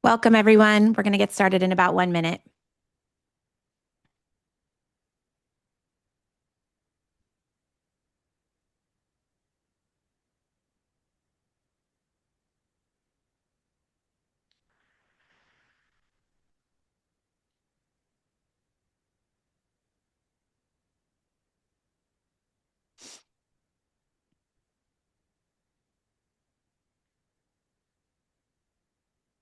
Welcome, everyone. We're going to get started in about 1 minute.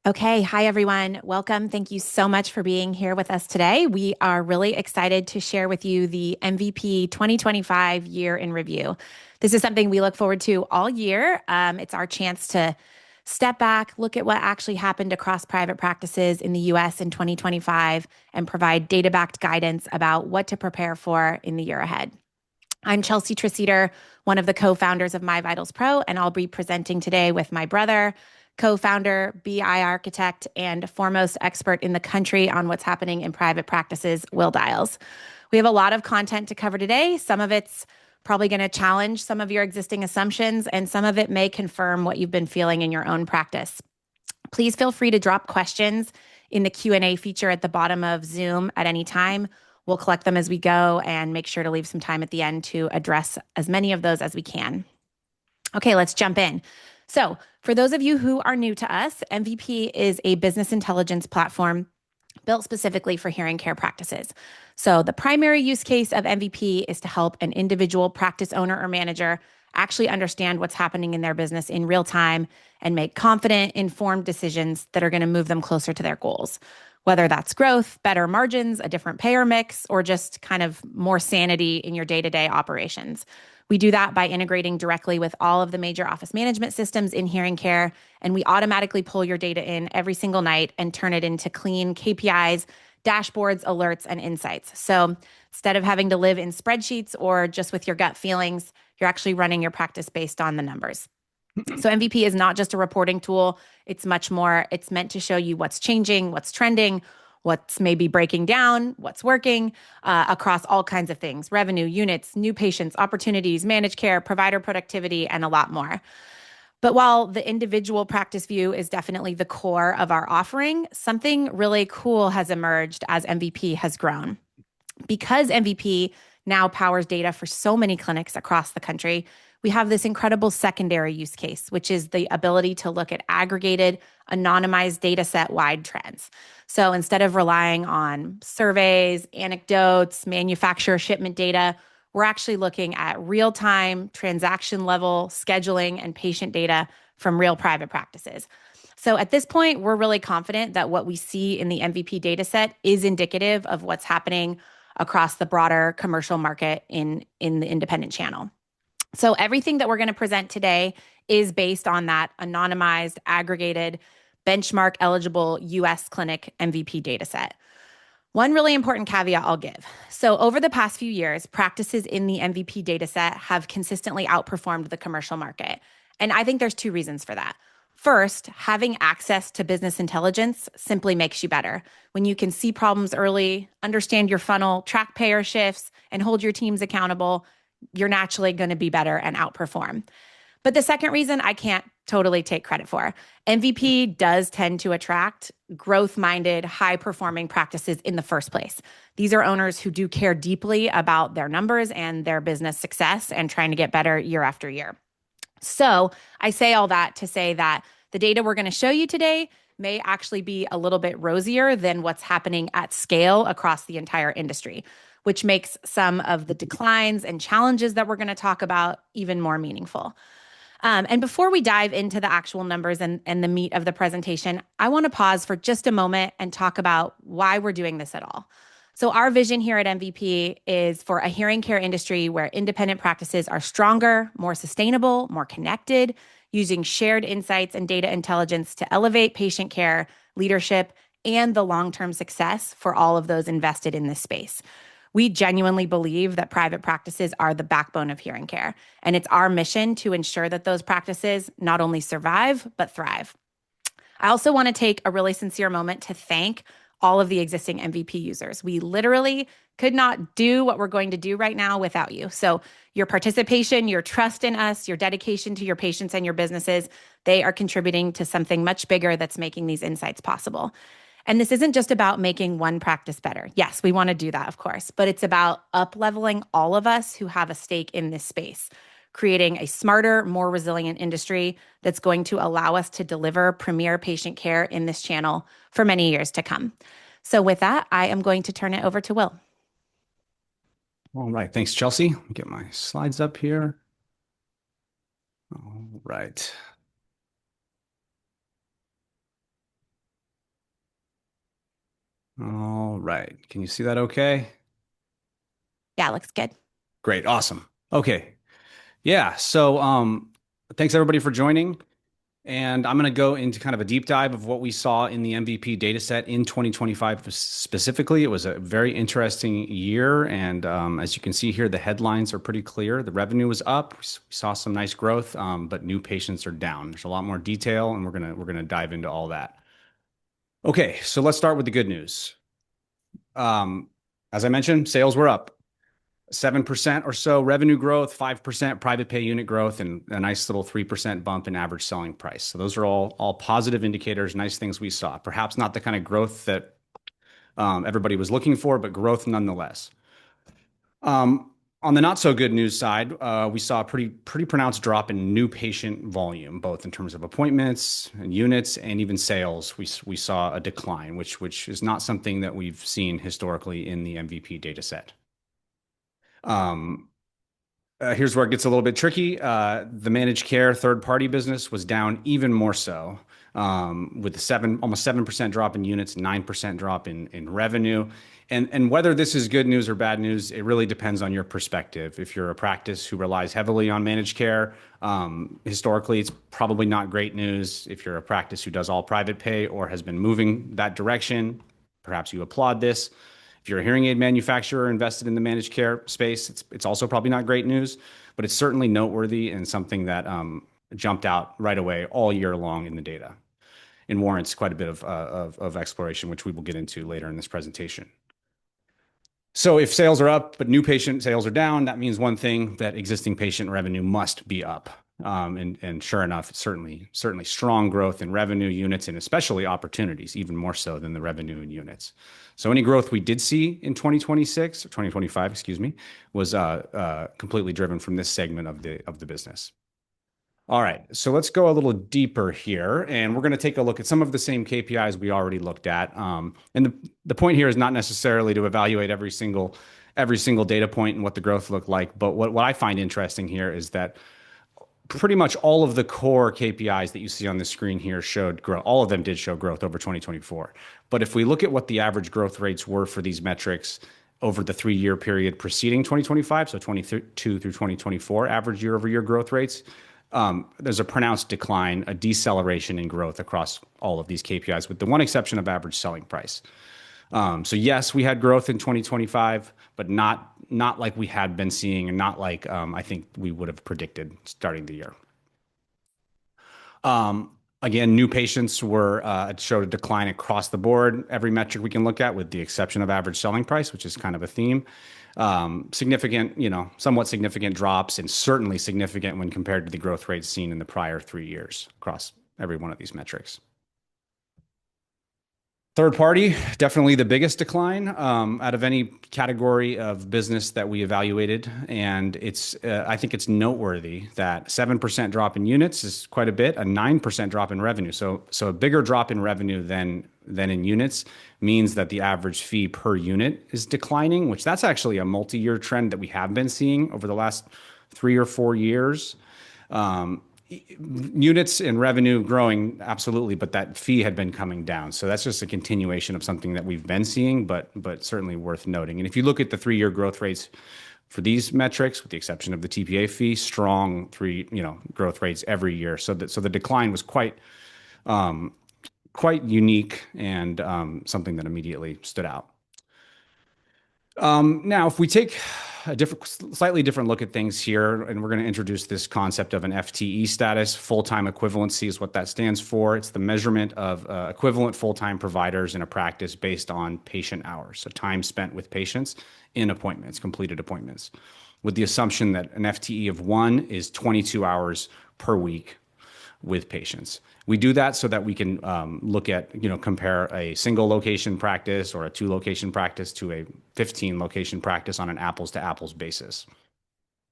Okay. Hi, everyone. Welcome. Thank you so much for being here with us today. We are really excited to share with you the MVP 2025 year in review. This is something we look forward to all year. It's our chance to step back, look at what actually happened across private practices in the US in 2025, and provide data backed guidance about what to prepare for in the year ahead. I'm Chelsea Treseder, one of the co-founders of My Vitals Pro, and I'll be presenting today with my brother, co-founder, BI architect, and foremost expert in the country on what's happening in private practices, Will Diles. We have a lot of content to cover today. Some of it's probably going to challenge some of your existing assumptions, and some of it may confirm what you've been feeling in your own practice. Please feel free to drop questions in the Q&A feature at the bottom of Zoom at any time. We'll collect them as we go and make sure to leave some time at the end to address as many of those as we can. Okay, let's jump in. So, for those of you who are new to us, MVP is a business intelligence platform built specifically for hearing care practices. So, the primary use case of MVP is to help an individual practice owner or manager actually understand what's happening in their business in real time and make confident, informed decisions that are going to move them closer to their goals. Whether that's growth, better margins, a different payer mix, or just kind of more sanity in your day-to-day operations. We do that by integrating directly with all of the major office management systems in hearing care, and we automatically pull your data in every single night and turn it into clean KPIs, dashboards, alerts, and insights. So instead of having to live in spreadsheets or just with your gut feelings, you're actually running your practice based on the numbers. So MVP is not just a reporting tool. It's much more. It's meant to show you what's changing, what's trending, what's maybe breaking down, what's working across all kinds of things: revenue, units, new patients, opportunities, managed care, provider productivity, and a lot more. But while the individual practice view is definitely the core of our offering, something really cool has emerged as MVP has grown. Because MVP now powers data for so many clinics across the country, we have this incredible secondary use case, which is the ability to look at aggregated, anonymized data set wide trends. So instead of relying on surveys, anecdotes, manufacturer shipment data, we're actually looking at real-time, transaction-level scheduling and patient data from real private practices. So at this point, we're really confident that what we see in the MVP data set is indicative of what's happening across the broader commercial market in the independent channel. So everything that we're going to present today is based on that anonymized, aggregated, benchmark eligible US clinic MVP data set. One really important caveat I'll give. So over the past few years, practices in the MVP data set have consistently outperformed the commercial market. And I think there's two reasons for that. First, having access to business intelligence simply makes you better. When you can see problems early, understand your funnel, track payer shifts, and hold your teams accountable, you're naturally going to be better and outperform. But the second reason I can't totally take credit for: MVP does tend to attract growth-minded, high-performing practices in the first place. These are owners who do care deeply about their numbers and their business success and trying to get better year after year. So I say all that to say that the data we're going to show you today may actually be a little bit rosier than what's happening at scale across the entire industry, which makes some of the declines and challenges that we're going to talk about even more meaningful. And before we dive into the actual numbers and the meat of the presentation, I want to pause for just a moment and talk about why we're doing this at all. So our vision here at MVP is for a hearing care industry where independent practices are stronger, more sustainable, more connected, using shared insights and data intelligence to elevate patient care, leadership, and the long-term success for all of those invested in this space. We genuinely believe that private practices are the backbone of hearing care, and it's our mission to ensure that those practices not only survive, but thrive. I also want to take a really sincere moment to thank all of the existing MVP users. We literally could not do what we're going to do right now without you. So your participation, your trust in us, your dedication to your patients and your businesses, they are contributing to something much bigger that's making these insights possible. And this isn't just about making one practice better. Yes, we want to do that, of course, but it's about up-leveling all of us who have a stake in this space, creating a smarter, more resilient industry that's going to allow us to deliver premier patient care in this channel for many years to come. So with that, I am going to turn it over to Will. All right. Thanks, Chelsea. Let me get my slides up here. All right. All right. Can you see that okay? Yeah, looks good. Great. Awesome. Okay. Yeah. Thanks everybody for joining. And I'm going to go into kind of a deep dive of what we saw in the MVP data set in 2025 specifically. It was a very interesting year. And as you can see here, the headlines are pretty clear. The revenue was up. We saw some nice growth, but new patients are down. There's a lot more detail, and we're gonna dive into all that. Okay, so let's start with the good news. Um, as I mentioned, sales were up. 7% or so revenue growth, 5% private pay unit growth, and a nice little 3% bump in average selling price. So those are all positive indicators, nice things we saw. Perhaps not the kind of growth that everybody was looking for, but growth nonetheless. On the not so good news side, we saw a pretty pronounced drop in new patient volume, both in terms of appointments and units, and even sales. We saw a decline, which is not something that we've seen historically in the MVP data set. Here's where it gets a little bit tricky. The managed care third-party business was down even more so, with almost 7% drop in units, 9% drop in revenue. And whether this is good news or bad news, it really depends on your perspective. If you're a practice who relies heavily on managed care, historically, it's probably not great news. If you're a practice who does all private pay or has been moving that direction, perhaps you applaud this. If you're a hearing aid manufacturer invested in the managed care space, it's also probably not great news, but it's certainly noteworthy and something that jumped out right away all year long in the data and warrants quite a bit of exploration, which we will get into later in this presentation. So if sales are up, but new patient sales are down, that means one thing, that existing patient revenue must be up. And sure enough, it's certainly strong growth in revenue units and especially opportunities, even more so than the revenue in units. So any growth we did see in 2026 or 2025, excuse me, was completely driven from this segment of the business. All right, so let's go a little deeper here, and we're going to take a look at some of the same KPIs we already looked at. And the point here is not necessarily to evaluate every single data point and what the growth looked like, but what I find interesting here is that pretty much all of the core KPIs that you see on the screen here showed growth. All of them did show growth over 2024. But if we look at what the average growth rates were for these metrics over the 3-year period preceding 2025, so 22 through 2024, average year-over-year growth rates, there's a pronounced decline, a deceleration in growth across all of these KPIs, with the one exception of average selling price. So yes, we had growth in 2025, but not like we had been seeing, and not like I think we would have predicted starting the year. Again, new patients showed a decline across the board, every metric we can look at, with the exception of average selling price, which is kind of a theme. Somewhat significant drops, and certainly significant when compared to the growth rates seen in the prior 3 years across every one of these metrics. Third party, definitely the biggest decline out of any category of business that we evaluated. And I think it's noteworthy that 7% drop in units is quite a bit, a 9% drop in revenue. So a bigger drop in revenue than in units means that the average fee per unit is declining, which that's actually a multi-year trend that we have been seeing over the last 3 or 4 years. Units and revenue growing, absolutely, but that fee had been coming down. So that's just a continuation of something that we've been seeing, but certainly worth noting. And if you look at the 3-year growth rates for these metrics, with the exception of the TPA fee, strong growth rates every year. So the decline was quite unique and something that immediately stood out. Now, if we take slightly different look at things here, and we're going to introduce this concept of an FTE status. Full-time equivalency is what that stands for. It's the measurement of equivalent full-time providers in a practice based on patient hours, so time spent with patients in appointments, completed appointments, with the assumption that an FTE of 1 is 22 hours per week with patients. We do that so that we can look at, compare a single location practice or a 2 location practice to a 15 location practice on an apples to apples basis.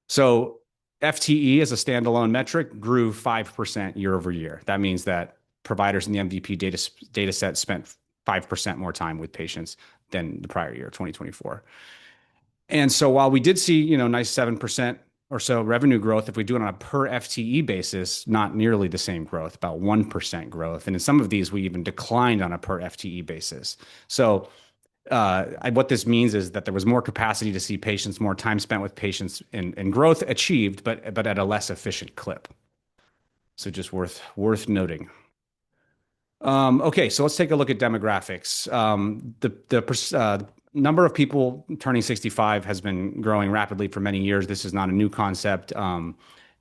So FTE as a standalone metric grew 5% year over year. That means that providers in the MVP data set spent 5% more time with patients than the prior year, 2024. And so while we did see, nice 7% or so revenue growth, if we do it on a per FTE basis, not nearly the same growth, about 1% growth. And in some of these, we even declined on a per FTE basis. So what this means is that there was more capacity to see patients, more time spent with patients, and growth achieved, but at a less efficient clip. So just worth noting. Okay, so let's take a look at demographics. The number of people turning 65 has been growing rapidly for many years. This is not a new concept.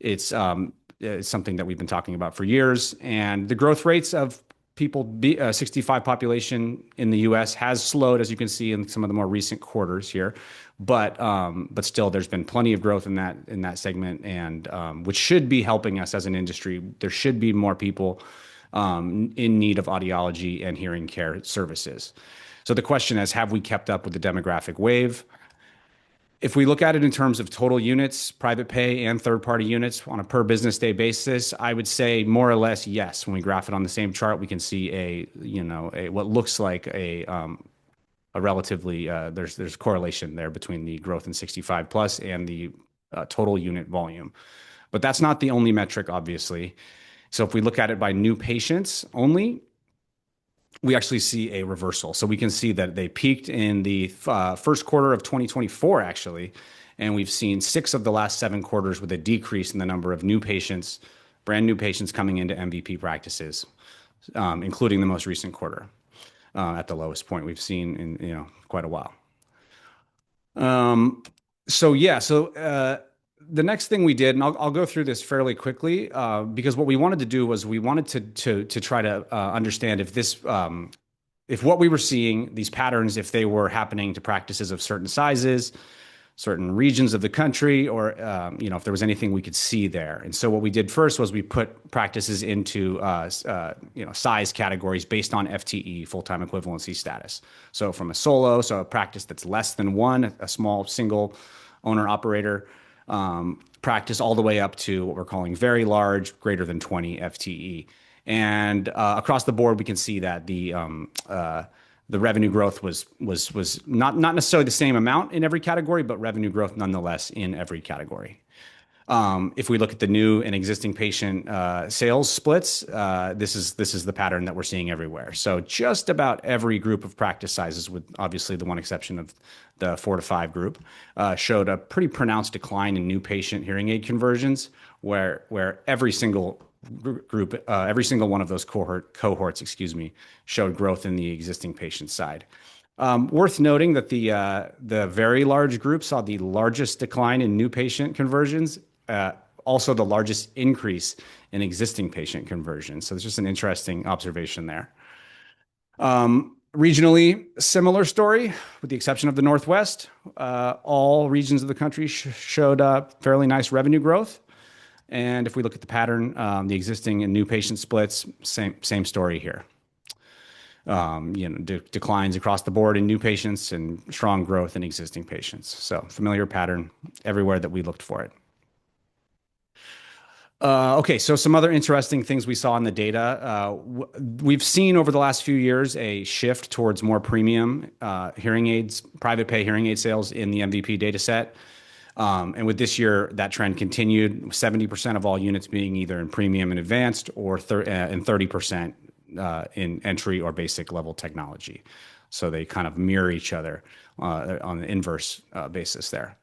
It's something that we've been talking about for years. And the growth rates of people 65 population in the U.S. has slowed, as you can see in some of the more recent quarters here. But still, there's been plenty of growth in that segment, and which should be helping us as an industry. There should be more people in need of audiology and hearing care services. So the question is, have we kept up with the demographic wave? If we look at it in terms of total units, private pay and third-party units on a per business day basis, I would say more or less yes. When we graph it on the same chart, we can see what looks like a relatively there's correlation there between the growth in 65 plus and the total unit volume. But that's not the only metric, obviously. So if we look at it by new patients only, we actually see a reversal. So we can see that they peaked in the first quarter of 2024, actually, and we've seen 6 of the last 7 quarters with a decrease in the number of new patients, brand new patients coming into MVP practices, including the most recent quarter at the lowest point we've seen in quite a while. The next thing we did, and I'll go through this fairly quickly, because what we wanted to do was we wanted to try to understand if what we were seeing, these patterns, if they were happening to practices of certain sizes, certain regions of the country, or if there was anything we could see there. And so what we did first was we put practices into size categories based on FTE, full-time equivalency status. So from a practice that's less than 1, a small single owner operator practice, all the way up to what we're calling very large, greater than 20 FTE. And across the board, we can see that the revenue growth was not necessarily the same amount in every category, but revenue growth nonetheless in every category. If we look at the new and existing patient sales splits, this is the pattern that we're seeing everywhere. So just about every group of practice sizes, with obviously the one exception of the 4 to 5 group, showed a pretty pronounced decline in new patient hearing aid conversions, where every single group, every single one of those cohorts, showed growth in the existing patient side. Worth noting that the very large group saw the largest decline in new patient conversions, also the largest increase in existing patient conversions. So it's just an interesting observation there. Regionally, similar story, with the exception of the Northwest. All regions of the country showed fairly nice revenue growth. And if we look at the pattern, the existing and new patient splits, same story here. Declines across the board in new patients and strong growth in existing patients. So familiar pattern everywhere that we looked for it. Okay, so some other interesting things we saw in the data. We've seen over the last few years a shift towards more premium hearing aids, private pay hearing aid sales in the MVP data set. And with this year, that trend continued, 70% of all units being either in premium and advanced, or and 30% in entry or basic level technology. So they kind of mirror each other on the inverse basis there.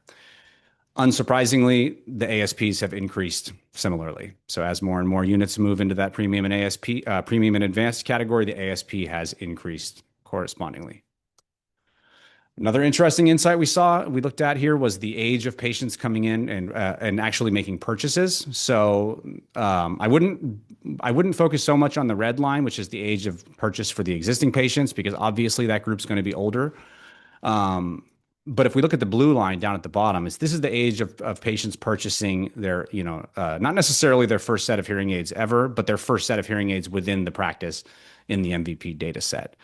Unsurprisingly, the ASPs have increased similarly. So as more and more units move into that premium and premium and advanced category, the ASP has increased correspondingly. Another interesting insight we looked at here was the age of patients coming in and actually making purchases. So I wouldn't focus so much on the red line, which is the age of purchase for the existing patients, because obviously that group's going to be older. Um, but if we look at the blue line down at the bottom, this is the age of patients purchasing their, not necessarily their first set of hearing aids ever, but their first set of hearing aids within the practice in the MVP data set.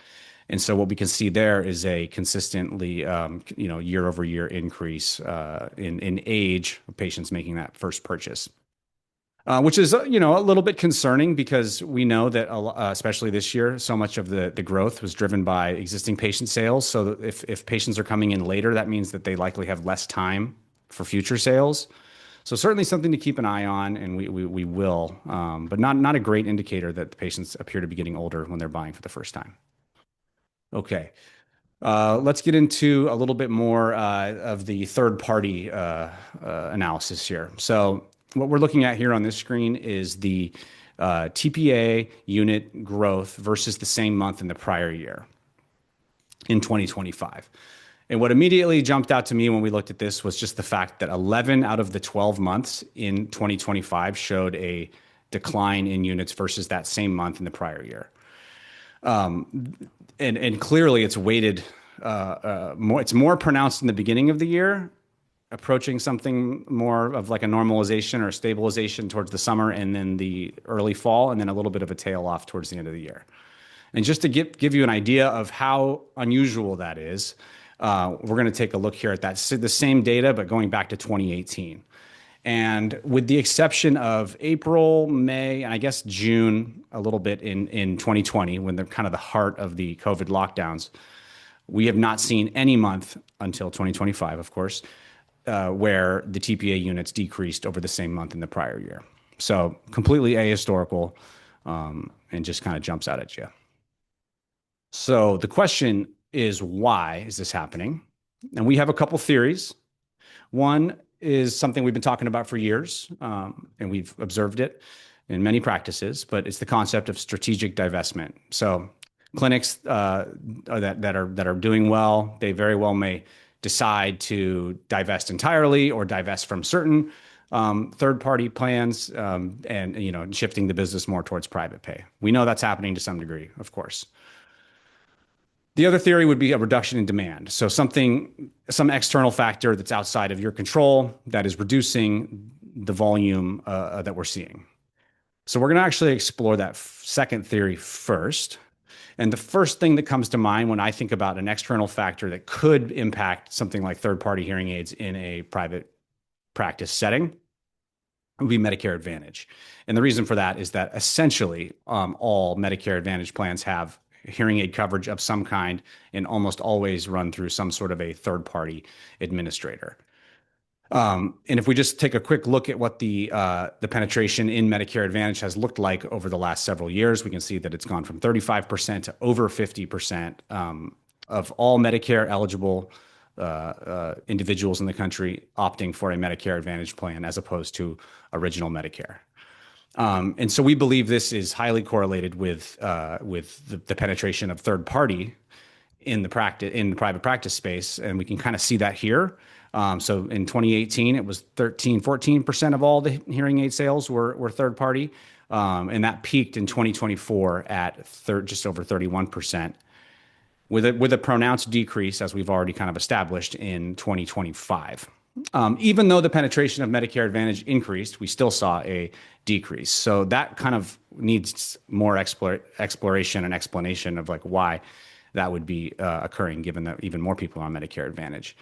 And so what we can see there is a consistently, year over year increase in age of patients making that first purchase. Which is, a little bit concerning because we know that, especially this year, so much of the growth was driven by existing patient sales. So if patients are coming in later, that means that they likely have less time for future sales. So certainly something to keep an eye on, and we will, but not a great indicator that the patients appear to be getting older when they're buying for the first time. Okay. Let's get into a little bit more of the third-party analysis here. So what we're looking at here on this screen is the TPA unit growth versus the same month in the prior year in 2025. And what immediately jumped out to me when we looked at this was just the fact that 11 out of the 12 months in 2025 showed a decline in units versus that same month in the prior year. And clearly it's weighted more. It's more pronounced in the beginning of the year, approaching something more of like a normalization or a stabilization towards the summer, and then the early fall, and then a little bit of a tail off towards the end of the year. And just to give you an idea of how unusual that is, we're going to take a look here at the same data, but going back to 2018. And with the exception of April, May, and I guess June, a little bit in 2020, when they're kind of the heart of the COVID lockdowns, we have not seen any month until 2025, of course, where the TPA units decreased over the same month in the prior year. So completely ahistorical, and just kind of jumps out at you. So the question is, why is this happening? And we have a couple theories. One is something we've been talking about for years, and we've observed it in many practices, but it's the concept of strategic divestment. So clinics that are doing well, they very well may decide to divest entirely or divest from certain third-party plans, and shifting the business more towards private pay. We know that's happening to some degree, of course. The other theory would be a reduction in demand. So some external factor that's outside of your control that is reducing the volume that we're seeing. So we're going to actually explore that second theory first. And the first thing that comes to mind when I think about an external factor that could impact something like third-party hearing aids in a private practice setting would be Medicare Advantage. And the reason for that is that essentially all Medicare Advantage plans have hearing aid coverage of some kind and almost always run through some sort of a third-party administrator. And if we just take a quick look at what the penetration in Medicare Advantage has looked like over the last several years, we can see that it's gone from 35% to over 50% of all Medicare eligible individuals in the country opting for a Medicare Advantage plan as opposed to original Medicare. And so we believe this is highly correlated with the penetration of third party in the private practice space, and we can kind of see that here. So in 2018, it was 14% of all the hearing aid sales were third party, and that peaked in 2024 at just over 31%, with a pronounced decrease, as we've already kind of established, in 2025. Even though the penetration of Medicare Advantage increased, we still saw a decrease. So that kind of needs more exploration and explanation of like why that would be occurring, given that even more people are on Medicare Advantage.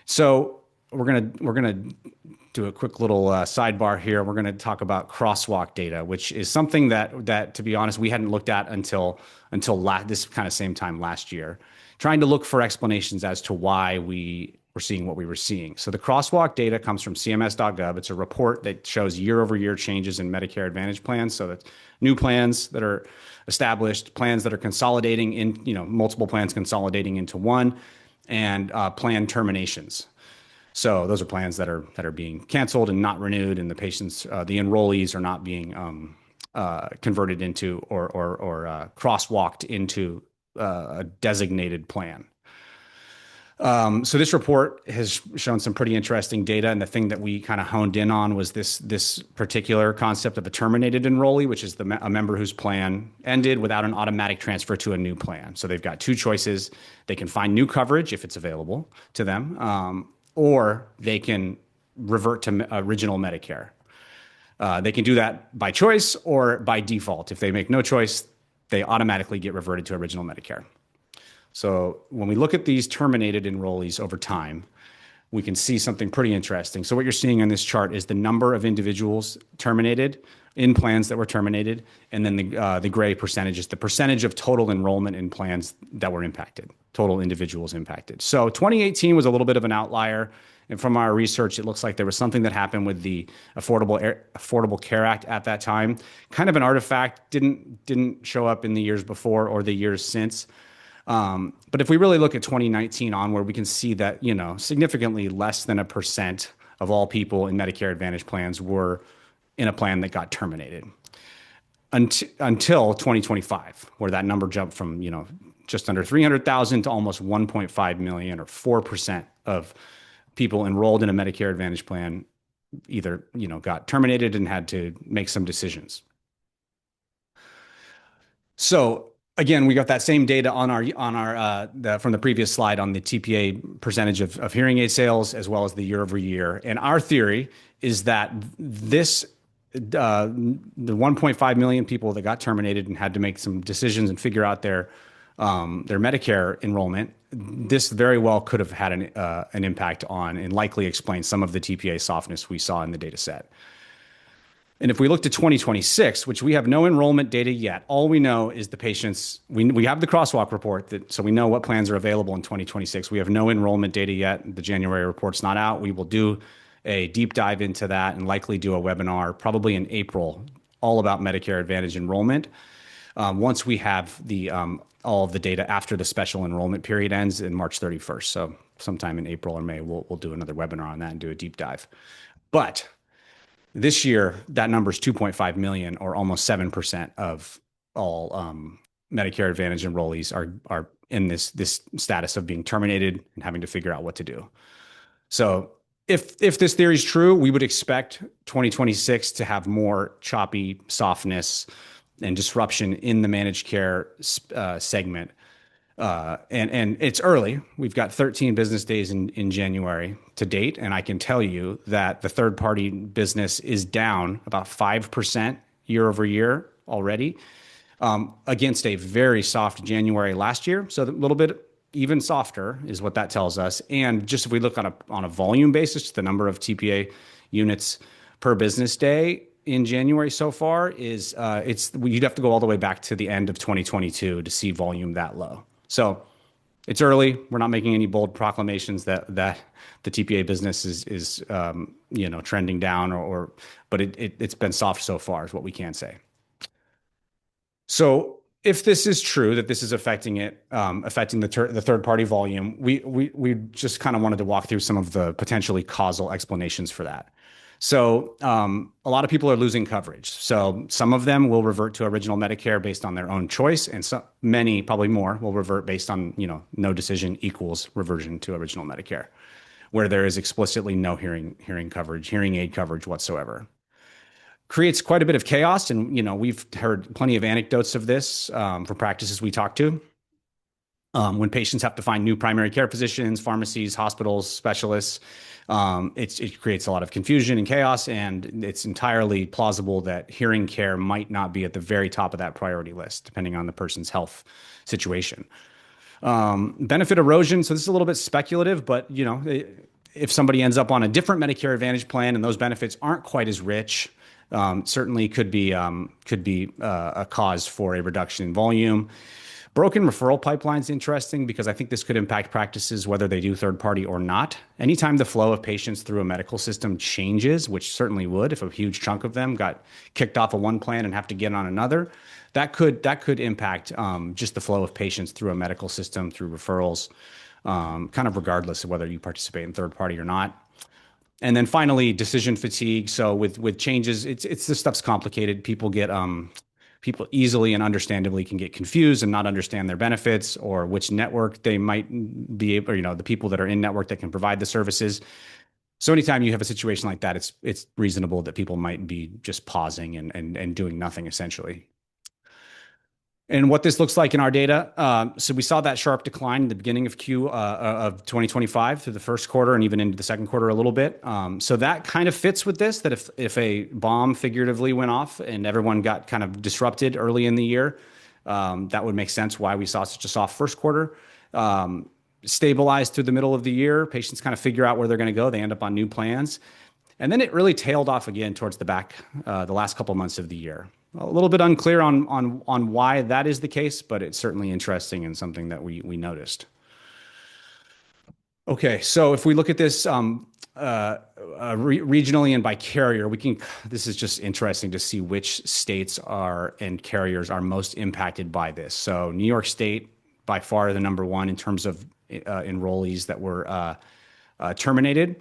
So we're gonna do a quick little sidebar here. We're gonna talk about crosswalk data, which is something that to be honest we hadn't looked at until this kind of same time last year, trying to look for explanations as to why we were seeing what we were seeing. So the crosswalk data comes from CMS.gov. It's a report that shows year-over-year changes in Medicare Advantage plans. So that's new plans that are established, plans that are consolidating in, multiple plans consolidating into one, and plan terminations. So those are plans that are being canceled and not renewed, and the patients, the enrollees, are not being converted into or crosswalked into a designated plan. So this report has shown some pretty interesting data, and the thing that we kind of honed in on was this particular concept of a terminated enrollee, which is a member whose plan ended without an automatic transfer to a new plan. So they've got two choices: they can find new coverage if it's available to them, or they can revert to original Medicare. They can do that by choice or by default. If they make no choice, they automatically get reverted to original Medicare. So when we look at these terminated enrollees over time, we can see something pretty interesting. So what you're seeing on this chart is the number of individuals terminated in plans that were terminated, and then the gray percentage is the percentage of total enrollment in plans that were impacted, total individuals impacted. So 2018 was a little bit of an outlier. And from our research, it looks like there was something that happened with the Affordable Care Act at that time. Kind of an artifact, didn't show up in the years before or the years since. But if we really look at 2019 onward, we can see that, significantly less than 1% of all people in Medicare Advantage plans were in a plan that got terminated until 2025, where that number jumped from, just under 300,000 to almost 1.5 million, or 4% of people enrolled in a Medicare Advantage plan either, got terminated and had to make some decisions. So again, we got that same data from the previous slide on the TPA percentage of hearing aid sales, as well as the year over year. And our theory is that the 1.5 million people that got terminated and had to make some decisions and figure out their Medicare enrollment, this very well could have had an impact on and likely explain some of the TPA softness we saw in the data set. And if we look to 2026, which we have no enrollment data yet, all we know is the patients. We have the crosswalk report, so we know what plans are available in 2026. We have no enrollment data yet. The January report's not out. We will do a deep dive into that and likely do a webinar probably in April, all about Medicare Advantage enrollment. Once we have all of the data after the special enrollment period ends in March 31st. So sometime in April or May, we'll do another webinar on that and do a deep dive. But this year, that number is 2.5 million, or almost 7% of all Medicare Advantage enrollees are in this status of being terminated and having to figure out what to do. So if this theory is true, we would expect 2026 to have more choppy softness and disruption in the managed care segment. And it's early. We've got 13 business days in January to date, and I can tell you that the third-party business is down about 5% year over year already, against a very soft January last year. So a little bit even softer is what that tells us. And just if we look on a volume basis, the number of TPA units per business day in January so far is you'd have to go all the way back to the end of 2022 to see volume that low. So it's early. We're not making any bold proclamations that the TPA business is trending down, but it's been soft so far, is what we can say. So if this is true, that this is affecting the third party volume, we just kind of wanted to walk through some of the potentially causal explanations for that. So a lot of people are losing coverage. So some of them will revert to original Medicare based on their own choice, and many, probably more, will revert based on no decision equals reversion to original Medicare, where there is explicitly no hearing aid coverage whatsoever. Creates quite a bit of chaos, and we've heard plenty of anecdotes of this from practices we talk to. When patients have to find new primary care physicians, pharmacies, hospitals, specialists, it creates a lot of confusion and chaos, and it's entirely plausible that hearing care might not be at the very top of that priority list, depending on the person's health situation. Benefit erosion. So this is a little bit speculative, but if somebody ends up on a different Medicare Advantage plan and those benefits aren't quite as rich, certainly could be a cause for a reduction in volume. Broken referral pipeline is interesting because I think this could impact practices whether they do third party or not. Anytime the flow of patients through a medical system changes, which certainly would if a huge chunk of them got kicked off of one plan and have to get on another, that could impact just the flow of patients through a medical system, through referrals, kind of regardless of whether you participate in third party or not. And then finally, decision fatigue. So with changes, it's this stuff's complicated. People get people easily and understandably can get confused and not understand their benefits or which network they might be able, or, the people that are in network that can provide the services. So anytime you have a situation like that, it's reasonable that people might be just pausing and doing nothing essentially. And what this looks like in our data, so we saw that sharp decline in the beginning of Q of 2025 through the first quarter and even into the second quarter a little bit. So that kind of fits with this, that if a bomb figuratively went off and everyone got kind of disrupted early in the year, that would make sense why we saw such a soft first quarter. Stabilized through the middle of the year, patients kind of figure out where they're going to go. They end up on new plans. And then it really tailed off again towards the back, the last couple months of the year. A little bit unclear on why that is the case, but it's certainly interesting and something that we noticed. Okay, so if we look at this regionally and by carrier, this is just interesting to see which states and carriers are most impacted by this. So New York State, by far the number one in terms of enrollees that were terminated.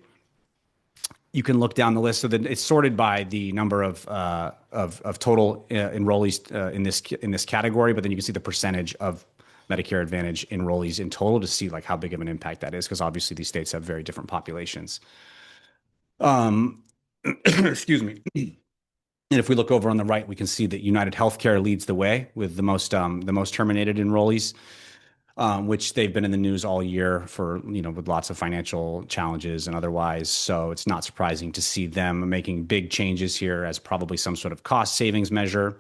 You can look down the list. So that it's sorted by the number of total enrollees in this category, but then you can see the percentage of Medicare Advantage enrollees in total to see like how big of an impact that is, because obviously these states have very different populations. Excuse me. And if we look over on the right, we can see that United Healthcare leads the way with the most terminated enrollees. Which they've been in the news all year for, with lots of financial challenges and otherwise. So it's not surprising to see them making big changes here as probably some sort of cost savings measure.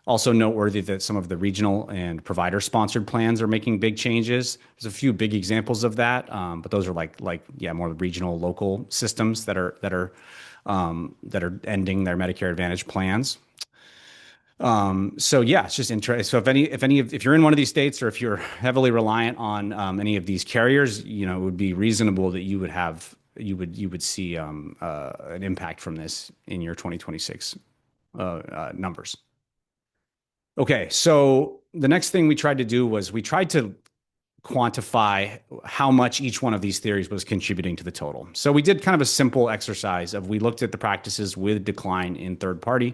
Also noteworthy that some of the regional and provider sponsored plans are making big changes. There's a few big examples of that, but those are more regional, local systems that are ending their Medicare Advantage plans. So yeah, it's just interesting. So if you're in one of these states or if you're heavily reliant on any of these carriers, it would be reasonable that you would see an impact from this in your 2026 numbers. Okay, so the next thing we tried to do was we tried to quantify how much each one of these theories was contributing to the total. So we did kind of a simple exercise we looked at the practices with decline in third party,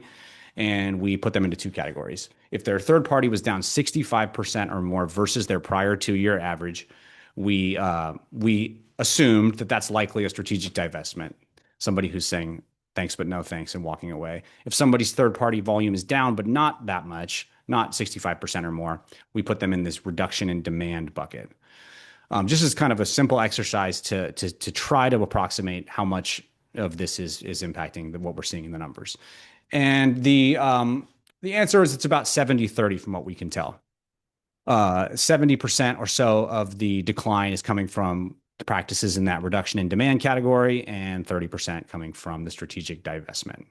and we put them into two categories. If their third party was down 65% or more versus their prior 2-year average, we assumed that that's likely a strategic divestment, somebody who's saying thanks but no thanks and walking away. If somebody's third party volume is down but not that much, not 65% or more, we put them in this reduction in demand bucket. Just as kind of a simple exercise to try to approximate how much of this is impacting what we're seeing in the numbers. And the answer is it's about 70-30 from what we can tell. 70% or so of the decline is coming from the practices in that reduction in demand category, and 30% coming from the strategic divestment.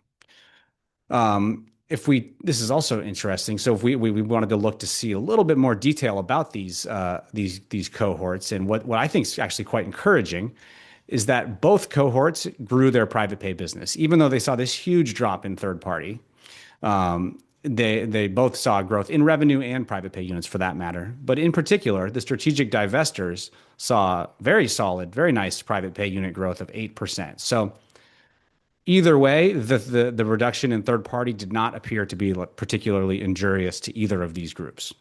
This is also interesting. So if we wanted to look to see a little bit more detail about these cohorts, and what I think is actually quite encouraging is that both cohorts grew their private pay business, even though they saw this huge drop in third party. They both saw growth in revenue and private pay units for that matter. But in particular, the strategic divestors saw very solid, very nice private pay unit growth of 8%. So either way, the reduction in third party did not appear to be particularly injurious to either of these groups.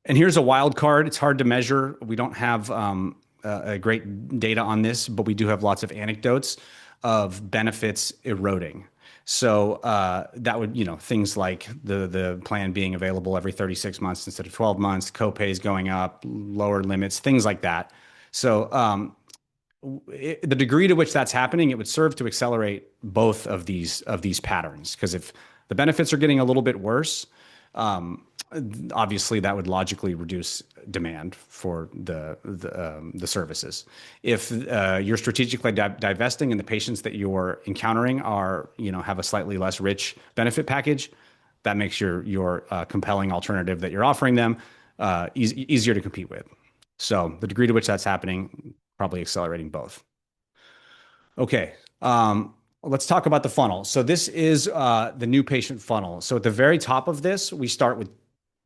And here's a wild card. It's hard to measure. We don't have a great data on this, but we do have lots of anecdotes of benefits eroding. So that would, things like the plan being available every 36 months instead of 12 months, copays going up, lower limits, things like that. So the degree to which that's happening, it would serve to accelerate both of these patterns. Because if the benefits are getting a little bit worse, obviously that would logically reduce demand for the services. If you're strategically divesting and the patients that you're encountering are, have a slightly less rich benefit package, that makes your compelling alternative that you're offering them easier to compete with. So the degree to which that's happening, probably accelerating both. Okay. Let's talk about the funnel. So this is the new patient funnel. So at the very top of this, we start with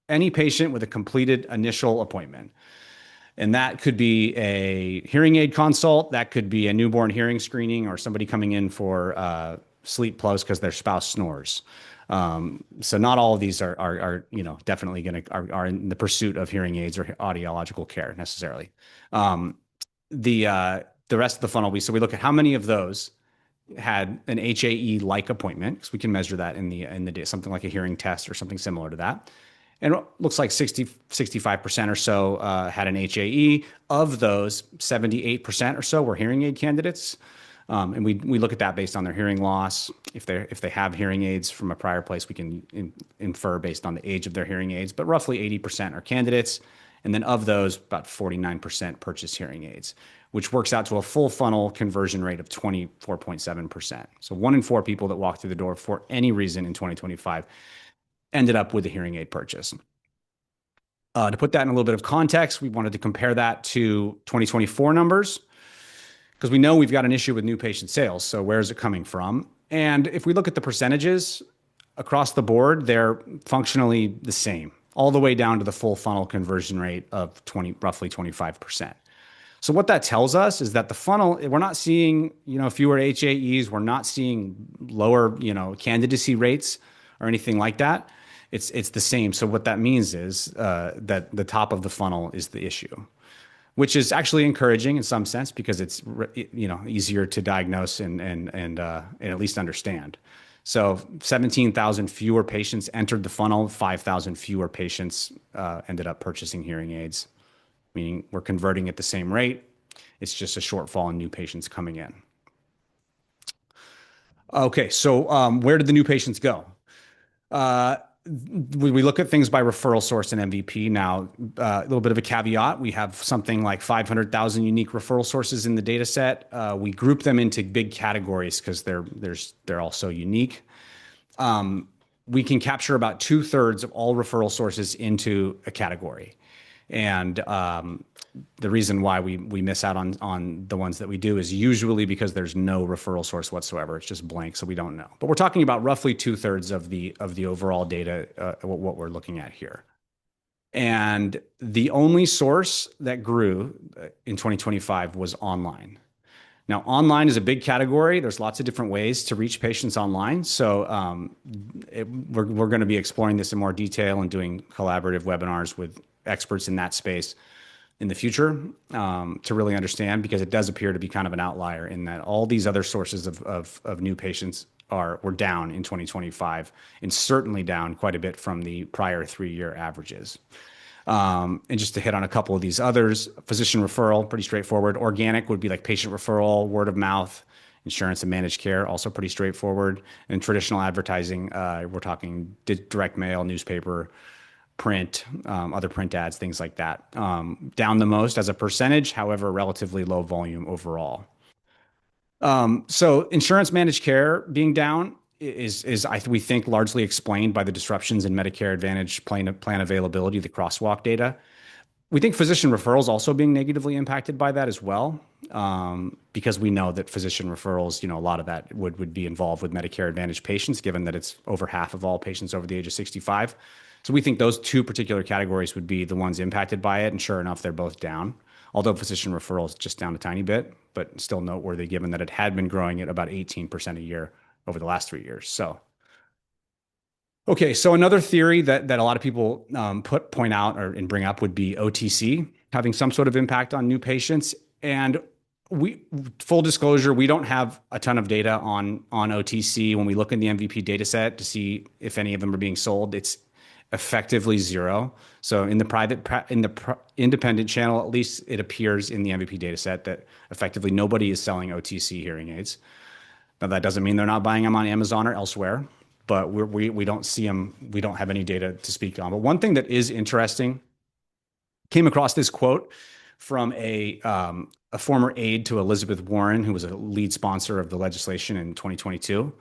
any patient with a completed initial appointment. And that could be a hearing aid consult. That could be a newborn hearing screening or somebody coming in for sleep close because their spouse snores. So not all of these are definitely are in the pursuit of hearing aids or audiological care necessarily. Um, the rest of the funnel, we look at how many of those had an HAE like appointment, because we can measure that in the day, something like a hearing test or something similar to that. And it looks like 65% or so had an HAE. Of those, 78% or so were hearing aid candidates. And we look at that based on their hearing loss. If they have hearing aids from a prior place, we can infer based on the age of their hearing aids. But roughly 80% are candidates. And then of those, about 49% purchase hearing aids, which works out to a full funnel conversion rate of 24.7%. So 1 in 4 people that walked through the door for any reason in 2025 ended up with a hearing aid purchase. To put that in a little bit of context, we wanted to compare that to 2024 numbers, because we know we've got an issue with new patient sales. So where is it coming from? And if we look at the percentages across the board, they're functionally the same, all the way down to the full funnel conversion rate of roughly 25%. So what that tells us is that the funnel, we're not seeing, fewer HAEs, we're not seeing lower, candidacy rates or anything like that. It's the same. So what that means is that the top of the funnel is the issue, which is actually encouraging in some sense, because it's easier to diagnose and at least understand. So 17,000 fewer patients entered the funnel, 5,000 fewer patients ended up purchasing hearing aids, meaning we're converting at the same rate. It's just a shortfall in new patients coming in. Okay, so where did the new patients go? We look at things by referral source and MVP. Now, a little bit of a caveat. We have something like 500,000 unique referral sources in the data set. We group them into big categories because they're all so unique. We can capture about 2/3 of all referral sources into a category. And the reason why we miss out on the ones that we do is usually because there's no referral source whatsoever. It's just blank, so we don't know. But we're talking about roughly 2/3 of the overall data, what we're looking at here. And the only source that grew in 2025 was online. Now, online is a big category. There's lots of different ways to reach patients online. So we're going to be exploring this in more detail and doing collaborative webinars with experts in that space in the future to really understand, because it does appear to be kind of an outlier in that all these other sources of new patients were down in 2025, and certainly down quite a bit from the prior 3-year averages. And just to hit on a couple of these others, physician referral, pretty straightforward. Organic would be like patient referral, word of mouth. Insurance and managed care, also pretty straightforward. And traditional advertising, we're talking direct mail, newspaper, print, other print ads, things like that. Down the most as a percentage, however, relatively low volume overall. So insurance managed care being down is we think largely explained by the disruptions in Medicare Advantage plan availability, the crosswalk data. We think physician referrals also being negatively impacted by that as well, because we know that physician referrals, a lot of that would be involved with Medicare Advantage patients, given that it's over half of all patients over the age of 65. So we think those two particular categories would be the ones impacted by it. And sure enough, they're both down, although physician referrals just down a tiny bit, but still noteworthy given that it had been growing at about 18% a year over the last 3 years. So, okay, so another theory that a lot of people point out and bring up would be OTC having some sort of impact on new patients. And full disclosure, we don't have a ton of data on OTC. When we look in the MVP data set to see if any of them are being sold, it's effectively zero. So in the independent channel, at least it appears in the MVP data set that effectively nobody is selling OTC hearing aids. Now that doesn't mean they're not buying them on Amazon or elsewhere, but we don't see them. We don't have any data to speak on. But one thing that is interesting, came across this quote from a former aide to Elizabeth Warren, who was a lead sponsor of the legislation in 2022.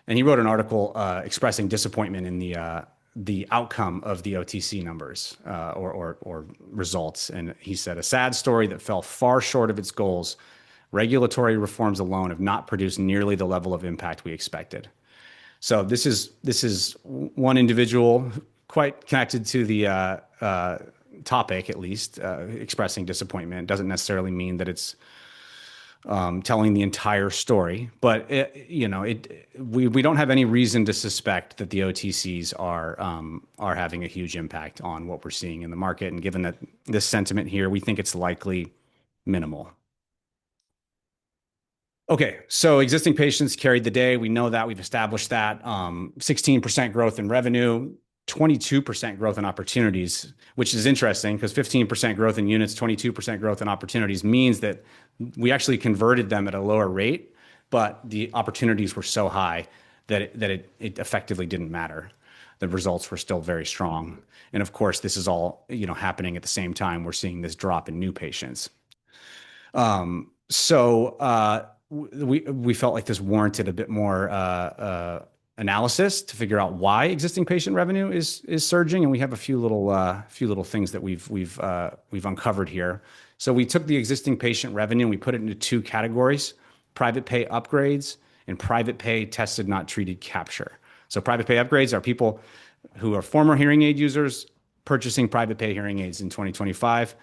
And he wrote an article expressing disappointment in the outcome of the OTC numbers or results. And he said, "A sad story that fell far short of its goals. Regulatory reforms alone have not produced nearly the level of impact we expected." So this is one individual quite connected to the topic, at least, expressing disappointment. Doesn't necessarily mean that it's telling the entire story. But we don't have any reason to suspect that the OTCs are having a huge impact on what we're seeing in the market. And given that this sentiment here, we think it's likely minimal. Okay, so existing patients carried the day. We know that. We've established that. 16% growth in revenue, 22% growth in opportunities, which is interesting because 15% growth in units, 22% growth in opportunities means that we actually converted them at a lower rate, but the opportunities were so high that it effectively didn't matter. The results were still very strong. And of course, this is all, happening at the same time we're seeing this drop in new patients. We felt like this warranted a bit more analysis to figure out why existing patient revenue is surging, and we have a few little things that we've uncovered here. So we took the existing patient revenue and we put it into two categories: private pay upgrades and private pay tested not treated capture. So private pay upgrades are people who are former hearing aid users purchasing private pay hearing aids in 2025.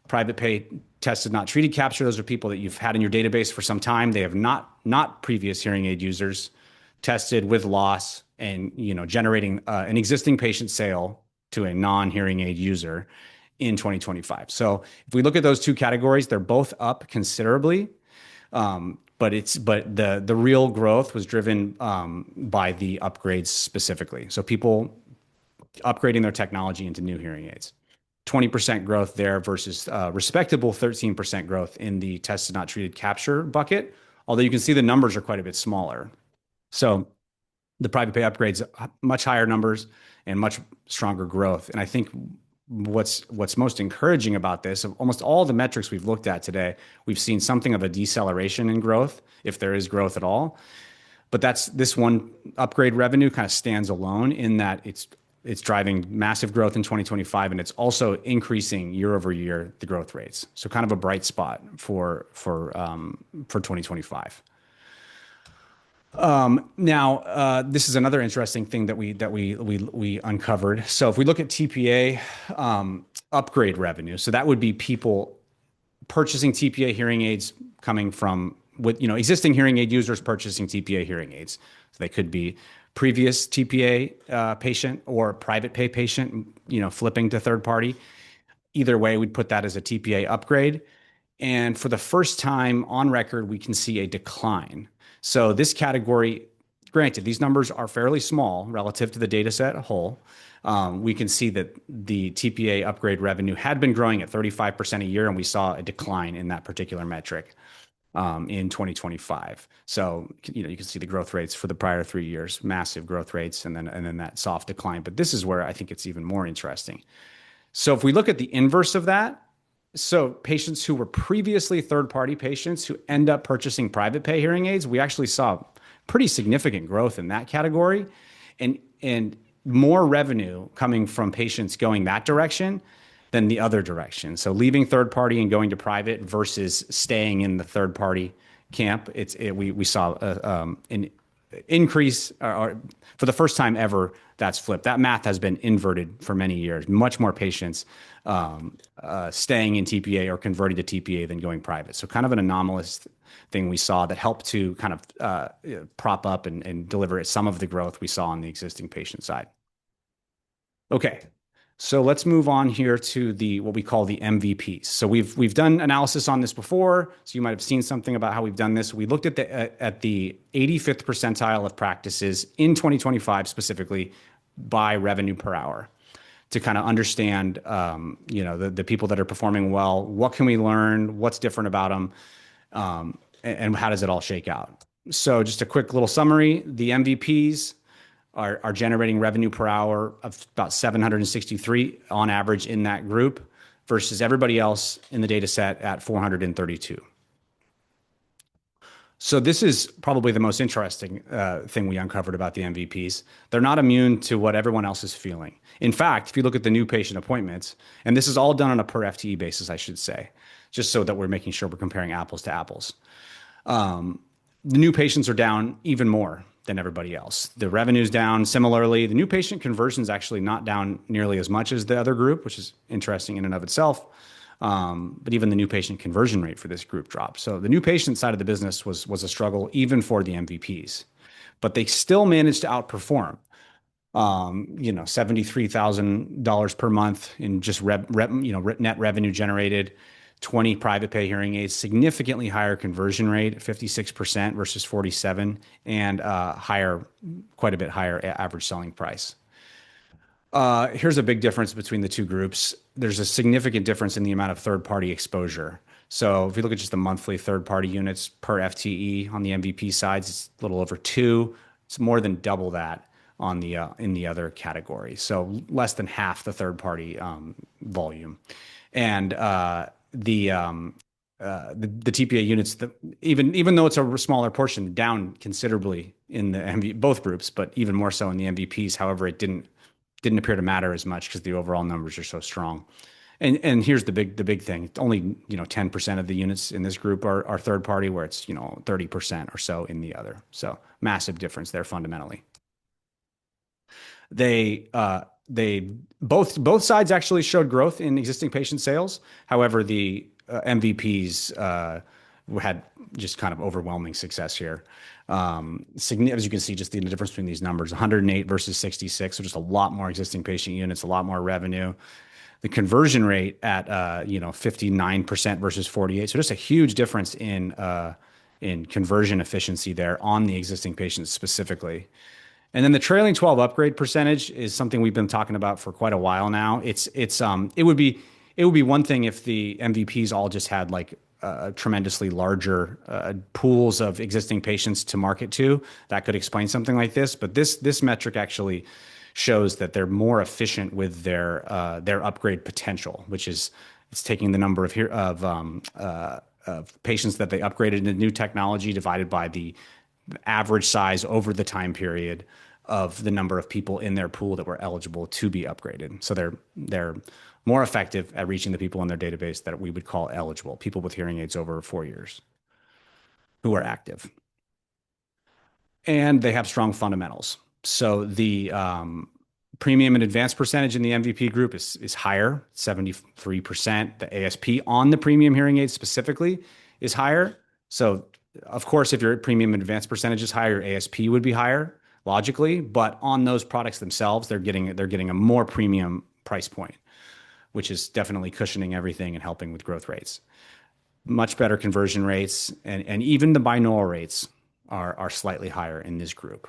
Private pay tested not treated capture, those are people that you've had in your database for some time. They have not previous hearing aid users, tested with loss and generating an existing patient sale to a non-hearing aid user in 2025. So if we look at those two categories, they're both up considerably. But the real growth was driven by the upgrades specifically. So people upgrading their technology into new hearing aids. 20% growth there versus respectable 13% growth in the tested not treated capture bucket, although you can see the numbers are quite a bit smaller. So the private pay upgrades, much higher numbers and much stronger growth. And I think what's most encouraging about this, of almost all the metrics we've looked at today, we've seen something of a deceleration in growth, if there is growth at all. But this one upgrade revenue kind of stands alone in that it's driving massive growth in 2025, and it's also increasing year over year the growth rates. So kind of a bright spot for 2025. Now, this is another interesting thing that we uncovered. So if we look at TPA upgrade revenue, so that would be people purchasing TPA hearing aids coming from existing hearing aid users purchasing TPA hearing aids. So they could be previous TPA patient or private pay patient, flipping to third party. Either way, we'd put that as a TPA upgrade. And for the first time on record, we can see a decline. So this category, granted, these numbers are fairly small relative to the data set as a whole. We can see that the TPA upgrade revenue had been growing at 35% a year, and we saw a decline in that particular metric in 2025. So you can see the growth rates for the prior 3 years, massive growth rates, and then that soft decline. But this is where I think it's even more interesting. So if we look at the inverse of that, so patients who were previously third-party patients who end up purchasing private pay hearing aids, we actually saw pretty significant growth in that category, and more revenue coming from patients going that direction than the other direction. So leaving third party and going to private versus staying in the third party camp, we saw an increase, or for the first time ever, that's flipped. That math has been inverted for many years. Much more patients staying in TPA or converting to TPA than going private. So kind of an anomalous thing we saw that helped to kind of prop up and deliver some of the growth we saw on the existing patient side. Okay. So let's move on here to what we call the MVPs. So we've done analysis on this before, so you might have seen something about how we've done this. We looked at the 85th percentile of practices in 2025 specifically by revenue per hour to kind of understand, the people that are performing well. What can we learn? What's different about them? And how does it all shake out? So just a quick little summary: the MVPs are generating revenue per hour of about 763 on average in that group versus everybody else in the data set at 432. So this is probably the most interesting thing we uncovered about the MVPs. They're not immune to what everyone else is feeling. In fact, if you look at the new patient appointments, and this is all done on a per FTE basis, I should say, just so that we're making sure we're comparing apples to apples. The new patients are down even more than everybody else. The revenue's down similarly. The new patient conversion is actually not down nearly as much as the other group, which is interesting in and of itself. But even the new patient conversion rate for this group dropped. So the new patient side of the business was a struggle even for the MVPs, but they still managed to outperform. $73,000 per month in just net revenue generated, 20 private pay hearing aids, significantly higher conversion rate, 56% versus 47, and quite a bit higher average selling price. Here's a big difference between the two groups. There's a significant difference in the amount of third-party exposure. So if you look at just the monthly third-party units per FTE on the MVP sides, it's a little over two. It's more than double that on the in the other category. So less than half the third-party volume, and the TPA units, even though it's a smaller portion, down considerably in the both groups, but even more so in the MVPs. However, it didn't appear to matter as much because the overall numbers are so strong. And here's the big thing. Only 10% of the units in this group are third party, where it's 30% or so in the other. So massive difference there fundamentally. They both sides actually showed growth in existing patient sales. However, the MVPs had just kind of overwhelming success here. As you can see, just the difference between these numbers, 108 versus 66, so just a lot more existing patient units, a lot more revenue. The conversion rate at 59% versus 48, so just a huge difference in conversion efficiency there on the existing patients specifically. And then the trailing 12 upgrade percentage is something we've been talking about for quite a while now. It would be one thing if the MVPs all just had like tremendously larger pools of existing patients to market to. That could explain something like this. But this metric actually shows that they're more efficient with their upgrade potential, which is it's taking the number of patients that they upgraded into new technology divided by the average size over the time period of the number of people in their pool that were eligible to be upgraded. So they're more effective at reaching the people in their database that we would call eligible, people with hearing aids over 4 years who are active. And they have strong fundamentals. So the premium and advanced percentage in the MVP group is higher, 73%. The ASP on the premium hearing aids specifically is higher. So of course, if your premium and advanced percentage is higher, your ASP would be higher logically, but on those products themselves, they're getting a more premium price point, which is definitely cushioning everything and helping with growth rates. Much better conversion rates, and even the binaural rates are slightly higher in this group.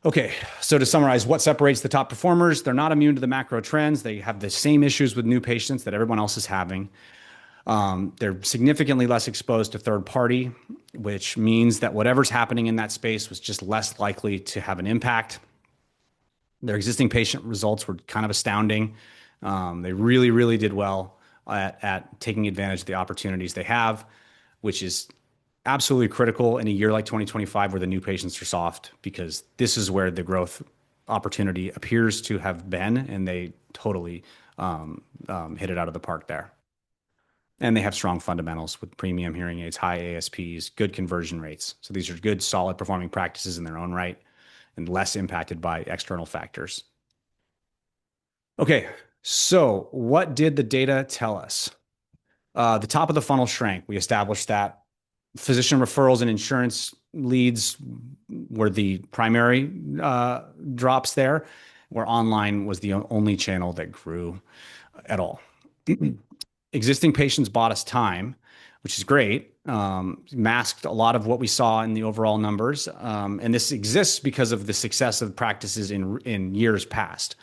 Okay, so to summarize, what separates the top performers? They're not immune to the macro trends. They have the same issues with new patients that everyone else is having. They're significantly less exposed to third party, which means that whatever's happening in that space was just less likely to have an impact. Their existing patient results were kind of astounding. They really, really did well at taking advantage of the opportunities they have, which is absolutely critical in a year like 2025 where the new patients are soft, because this is where the growth opportunity appears to have been, and they totally hit it out of the park there. And they have strong fundamentals with premium hearing aids, high ASPs, good conversion rates. So these are good, solid performing practices in their own right and less impacted by external factors. Okay, so what did the data tell us? The top of the funnel shrank. We established that physician referrals and insurance leads were the primary drops there, where online was the only channel that grew at all. Existing patients bought us time, which is great, masked a lot of what we saw in the overall numbers. And this exists because of the success of practices in years past.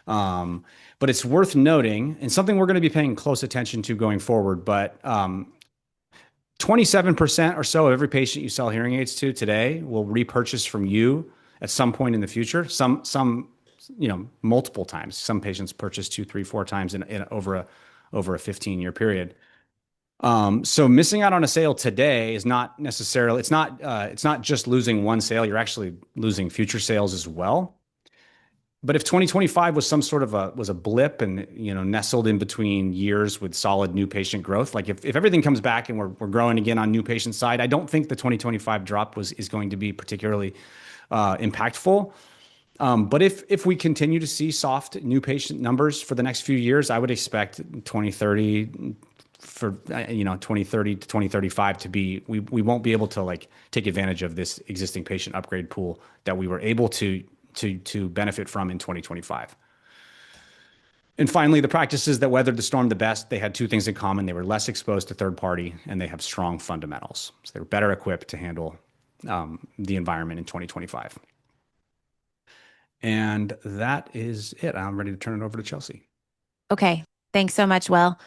But it's worth noting, and something we're going to be paying close attention to going forward, but 27% or so of every patient you sell hearing aids to today will repurchase from you at some point in the future. Some multiple times. Some patients purchase 2, 3, 4 times in over a 15-year period. So missing out on a sale today is not necessarily, it's not just losing one sale. You're actually losing future sales as well. But if 2025 was some sort of a blip and nestled in between years with solid new patient growth, like if everything comes back and we're growing again on new patient side, I don't think the 2025 drop is going to be particularly impactful. But if we continue to see soft new patient numbers for the next few years, I would expect 2030 for 2030 to 2035 to be we won't be able to like take advantage of this existing patient upgrade pool that we were able to benefit from in 2025. And finally, the practices that weathered the storm the best, they had two things in common. They were less exposed to third party and they have strong fundamentals. So they were better equipped to handle the environment in 2025. And that is it. I'm ready to turn it over to Chelsea. Okay. Thanks so much, Will.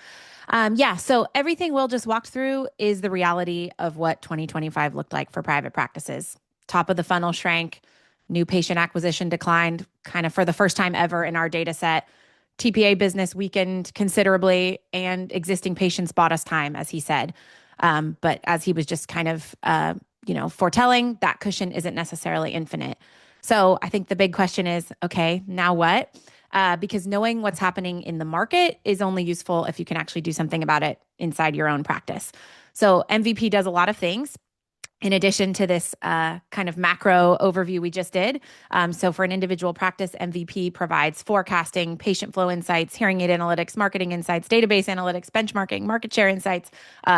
Yeah, so everything Will just walked through is the reality of what 2025 looked like for private practices. Top of the funnel shrank, new patient acquisition declined kind of for the first time ever in our data set. TPA business weakened considerably, and existing patients bought us time, as he said. But as he was just kind of, foretelling, that cushion isn't necessarily infinite. So I think the big question is, okay, now what? Because knowing what's happening in the market is only useful if you can actually do something about it inside your own practice. So MVP does a lot of things in addition to this kind of macro overview we just did. So for an individual practice, MVP provides forecasting, patient flow insights, hearing aid analytics, marketing insights, database analytics, benchmarking, market share insights.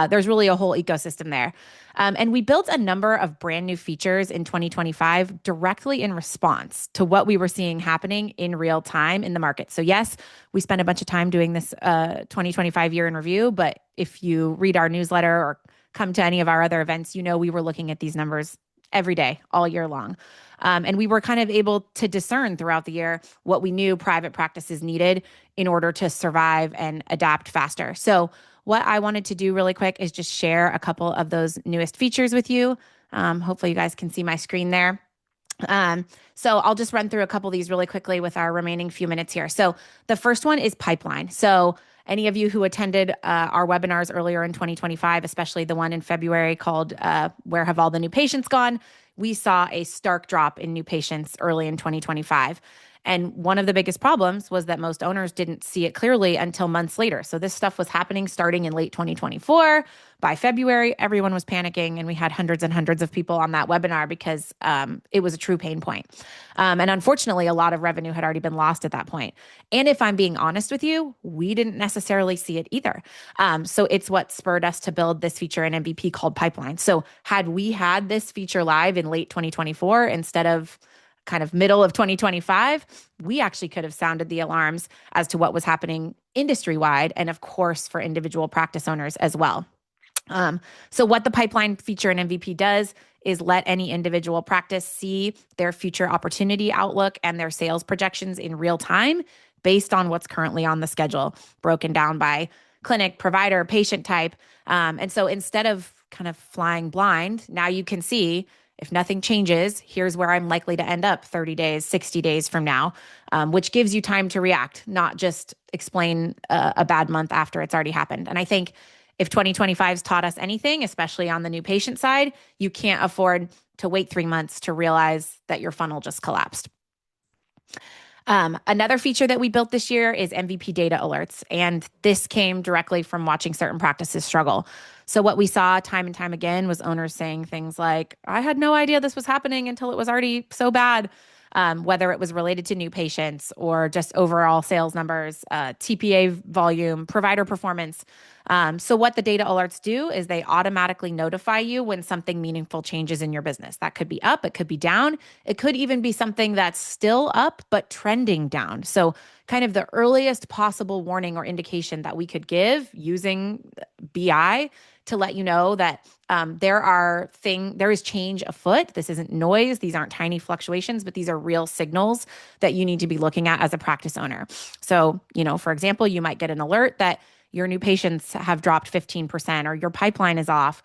There's really a whole ecosystem there. And we built a number of brand new features in 2025 directly in response to what we were seeing happening in real time in the market. So yes, we spent a bunch of time doing this 2025 year in review, but if you read our newsletter or come to any of our other events, we were looking at these numbers every day, all year long. And we were kind of able to discern throughout the year what we knew private practices needed in order to survive and adapt faster. So what I wanted to do really quick is just share a couple of those newest features with you. Hopefully you guys can see my screen there. So I'll just run through a couple of these really quickly with our remaining few minutes here. So the first one is pipeline. So any of you who attended our webinars earlier in 2025, especially the one in February called Where Have All the New Patients Gone? We saw a stark drop in new patients early in 2025. And one of the biggest problems was that most owners didn't see it clearly until months later. So this stuff was happening starting in late 2024. By February, everyone was panicking, and we had hundreds and hundreds of people on that webinar because it was a true pain point. And unfortunately, a lot of revenue had already been lost at that point. And if I'm being honest with you, we didn't necessarily see it either. So it's what spurred us to build this feature in MVP called Pipeline. So had we had this feature live in late 2024 instead of kind of middle of 2025, we actually could have sounded the alarms as to what was happening industry-wide and, of course, for individual practice owners as well. So what the pipeline feature in MVP does is let any individual practice see their future opportunity outlook and their sales projections in real time based on what's currently on the schedule, broken down by clinic, provider, patient type. And so instead of kind of flying blind, now you can see if nothing changes, here's where I'm likely to end up 30 days, 60 days from now, which gives you time to react, not just explain a bad month after it's already happened. And I think if 2025's taught us anything, especially on the new patient side, you can't afford to wait 3 months to realize that your funnel just collapsed. Another feature that we built this year is MVP data alerts. And this came directly from watching certain practices struggle. So what we saw time and time again was owners saying things like, I had no idea this was happening until it was already so bad. Whether it was related to new patients or just overall sales numbers, TPA volume, provider performance. So what the data alerts do is they automatically notify you when something meaningful changes in your business. That could be up, it could be down. It could even be something that's still up, but trending down. So kind of the earliest possible warning or indication that we could give using BI to let you know that there is change afoot. This isn't noise. These aren't tiny fluctuations, but these are real signals that you need to be looking at as a practice owner. So, for example, you might get an alert that your new patients have dropped 15% or your pipeline is off.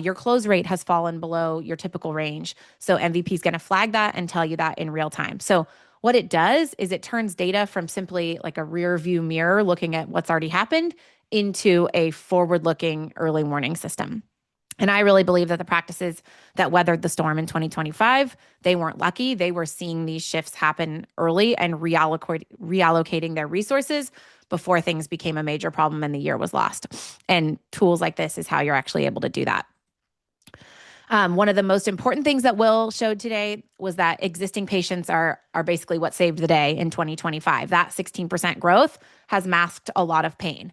Your close rate has fallen below your typical range. So MVP is going to flag that and tell you that in real time. So what it does is it turns data from simply like a rear view mirror looking at what's already happened into a forward-looking early warning system. And I really believe that the practices that weathered the storm in 2025, they weren't lucky. They were seeing these shifts happen early and reallocating their resources before things became a major problem and the year was lost. And tools like this is how you're actually able to do that. One of the most important things that Will showed today was that existing patients are basically what saved the day in 2025. That 16% growth has masked a lot of pain.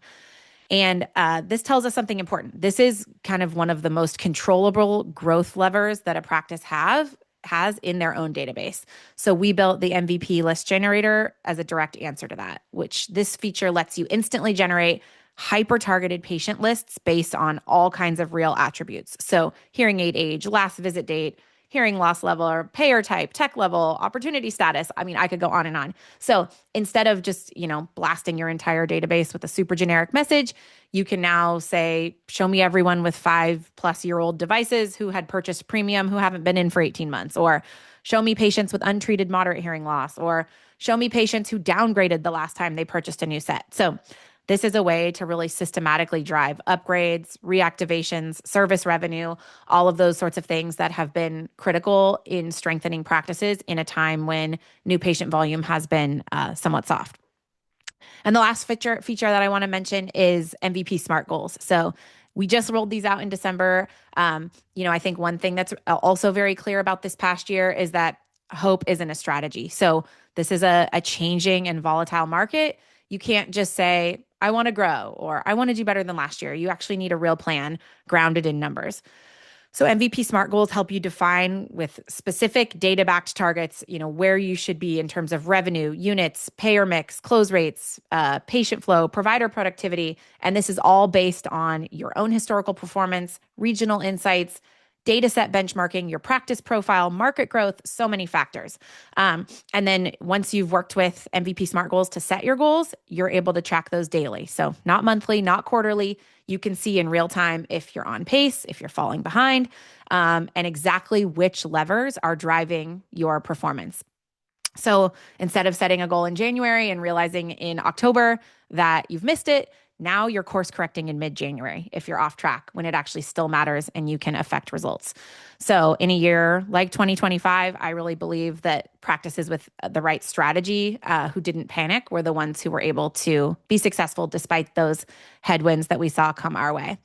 And this tells us something important. This is kind of one of the most controllable growth levers that a practice has in their own database. So we built the MVP list generator as a direct answer to that, which this feature lets you instantly generate hyper-targeted patient lists based on all kinds of real attributes. So hearing aid age, last visit date, hearing loss level or payer type, tech level, opportunity status. I mean, I could go on and on. So instead of just, blasting your entire database with a super generic message, you can now say, show me everyone with 5+ year old devices who had purchased premium who haven't been in for 18 months, or show me patients with untreated moderate hearing loss, or show me patients who downgraded the last time they purchased a new set. So this is a way to really systematically drive upgrades, reactivations, service revenue, all of those sorts of things that have been critical in strengthening practices in a time when new patient volume has been somewhat soft. And the last feature that I want to mention is MVP SMART goals. So we just rolled these out in December. I think one thing that's also very clear about this past year is that hope isn't a strategy. So this is a changing and volatile market. You can't just say, I want to grow or I want to do better than last year. You actually need a real plan grounded in numbers. So MVP SMART goals help you define with specific data-backed targets, where you should be in terms of revenue, units, payer mix, close rates, patient flow, provider productivity. And this is all based on your own historical performance, regional insights, data set benchmarking, your practice profile, market growth, so many factors. And then once you've worked with MVP SMART goals to set your goals, you're able to track those daily. So not monthly, not quarterly. You can see in real time if you're on pace, if you're falling behind, and exactly which levers are driving your performance. So instead of setting a goal in January and realizing in October that you've missed it, now you're course correcting in mid-January if you're off track when it actually still matters and you can affect results. So in a year like 2025, I really believe that practices with the right strategy who didn't panic were the ones who were able to be successful despite those headwinds that we saw come our way.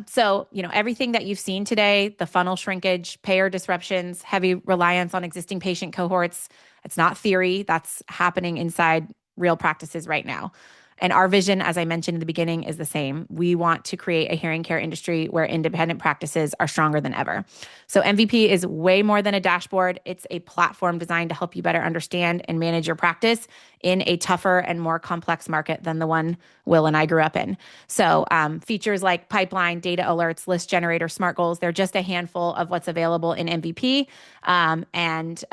So, everything that you've seen today, the funnel shrinkage, payer disruptions, heavy reliance on existing patient cohorts, it's not theory. That's happening inside real practices right now. And our vision, as I mentioned in the beginning, is the same. We want to create a hearing care industry where independent practices are stronger than ever. So MVP is way more than a dashboard. It's a platform designed to help you better understand and manage your practice in a tougher and more complex market than the one Will and I grew up in. So features like pipeline, data alerts, list generator, SMART goals, they're just a handful of what's available in MVP, and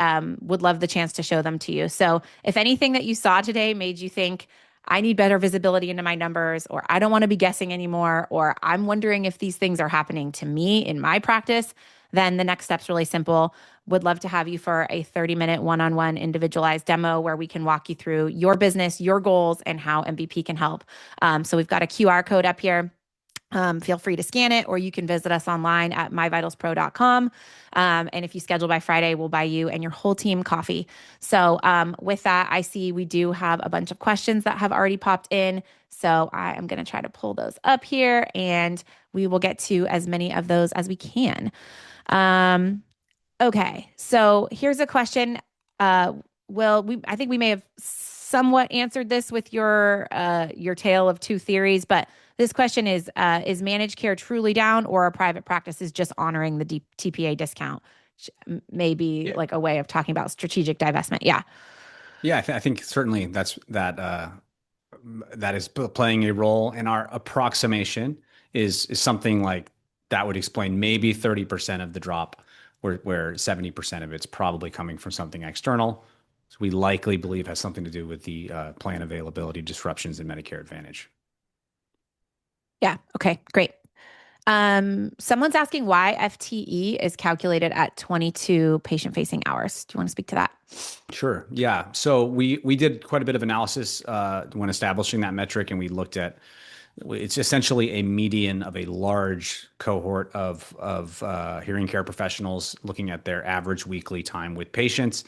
would love the chance to show them to you. So if anything that you saw today made you think, I need better visibility into my numbers, or I don't want to be guessing anymore, or I'm wondering if these things are happening to me in my practice, then the next step's really simple. Would love to have you for a 30-minute one-on-one individualized demo where we can walk you through your business, your goals, and how MVP can help. So we've got a QR code up here. Feel free to scan it, or you can visit us online at myvitalspro.com. And if you schedule by Friday, we'll buy you and your whole team coffee. So with that, I see we do have a bunch of questions that have already popped in. So I am going to try to pull those up here, and we will get to as many of those as we can. Okay, so here's a question. I think we may have somewhat answered this with your tale of two theories, but this question is managed care truly down, or a private practice is just honoring the TPA discount? Maybe like a way of talking about strategic divestment. Yeah. Yeah, I think certainly that is playing a role, and our approximation is something like that would explain maybe 30% of the drop, where 70% of it's probably coming from something external. So we likely believe has something to do with the plan availability disruptions in Medicare Advantage. Yeah. Okay, great. Someone's asking why FTE is calculated at 22 patient-facing hours. Do you want to speak to that? Sure. Yeah. So we did quite a bit of analysis when establishing that metric, and we looked at it's essentially a median of a large cohort of hearing care professionals, looking at their average weekly time with patients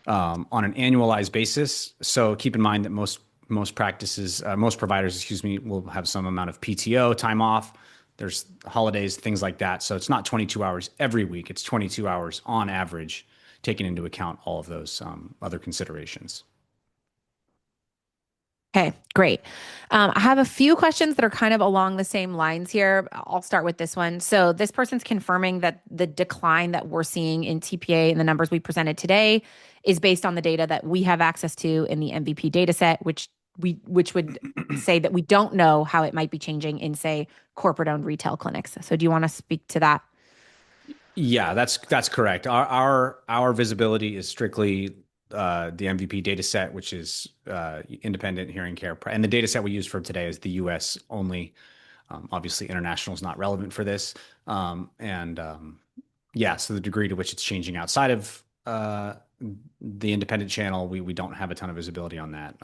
on an annualized basis. So keep in mind that most providers, will have some amount of PTO time off. There's holidays, things like that. So it's not 22 hours every week. It's 22 hours on average, taking into account all of those other considerations. Okay, great. I have a few questions that are kind of along the same lines here. I'll start with this one. So, this person's confirming that the decline that we're seeing in TPA and the numbers we presented today is based on the data that we have access to in the MVP data set, which would say that we don't know how it might be changing in, say, corporate-owned retail clinics. So, do you want to speak to that? Yeah, that's correct. Our visibility is strictly the MVP data set, which is independent hearing care, and the data set we use for today is the U.S. only. Obviously, international is not relevant for this, and yeah, so the degree to which it's changing outside of the independent channel, we don't have a ton of visibility on that.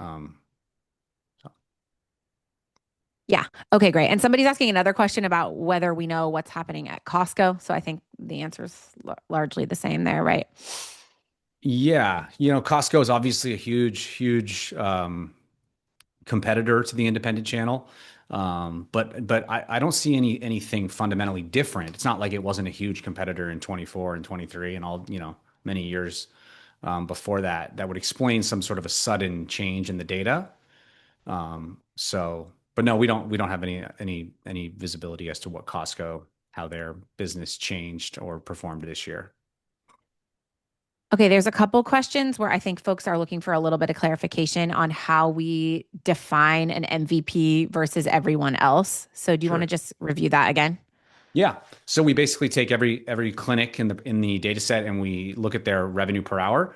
Yeah. Okay, great. And somebody's asking another question about whether we know what's happening at Costco. So I think the answer is largely the same there, right? Yeah, Costco is obviously a huge competitor to the independent channel. But I don't see anything fundamentally different. It's not like it wasn't a huge competitor in 24 and 23 and all, many years before that. That would explain some sort of a sudden change in the data. But no, we don't have any visibility as to what Costco, how their business changed or performed this year. Okay, there's a couple questions where I think folks are looking for a little bit of clarification on how we define an MVP versus everyone else. So do you want to Sure. just review that again? Yeah. So we basically take every clinic in the data set and we look at their revenue per hour